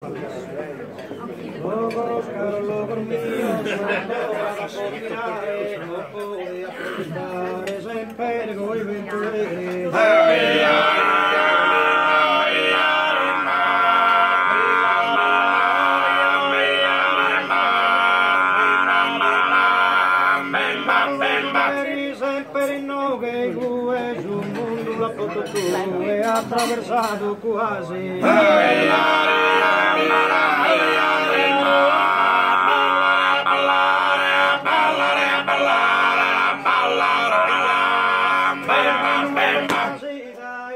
Logos, caro logos míos, todas combinare, no podía prestar ese empergo y venturere. E attraversato quasi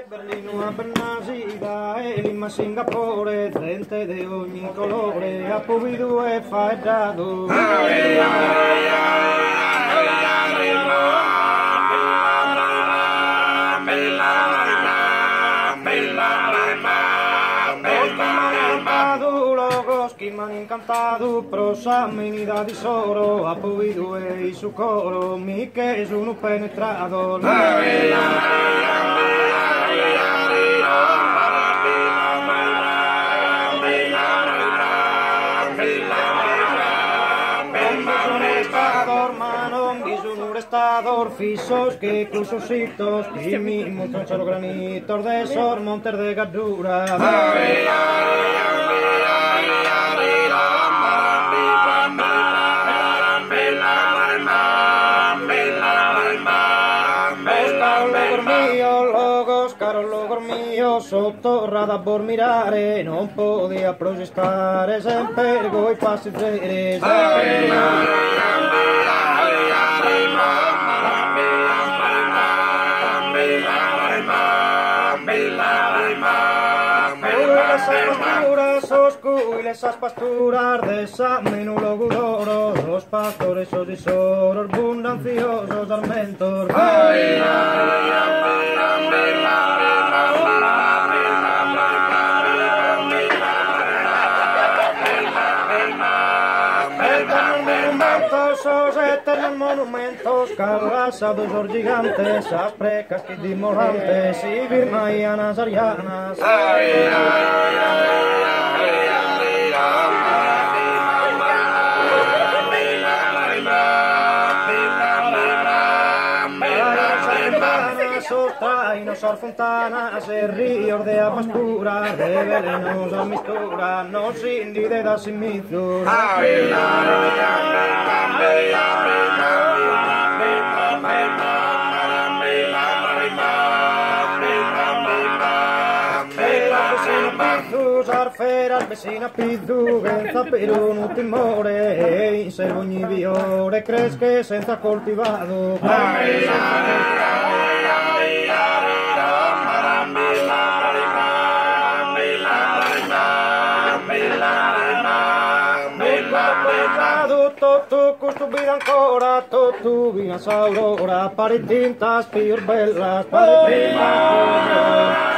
Berlino a Bernasida e Lima Singapore, gente di ogni colore, a Povido e Faedado. Che mi hanno incantato, prosa menida di soro, a Povido e il suo coro, mica sono penetrato. Restador fisos que clusositos y mismo troncharo granitos de sor montes de gardura. Logos, caro logor mio, sottorrada por mirare, non podia protestare, sempergo i passeggeri. Esas pasturas de esa menudo gudoro, los pastores sos y soros, abundanciosos almentos. Esos eternos monumentos, calasados os gigantes, as precas que dimorantes, y birmaianas arianas. Traino sor fontanas e ríos de aguas puras, de venenosa mistura, no sin de da sin mito. Arferas vecina pidu, genza pero non timore, in servo ogni viore, cresce senza coltivado. Tutto questo vida ancora, tutto vina saurora, pari tintas più bellas, pari prima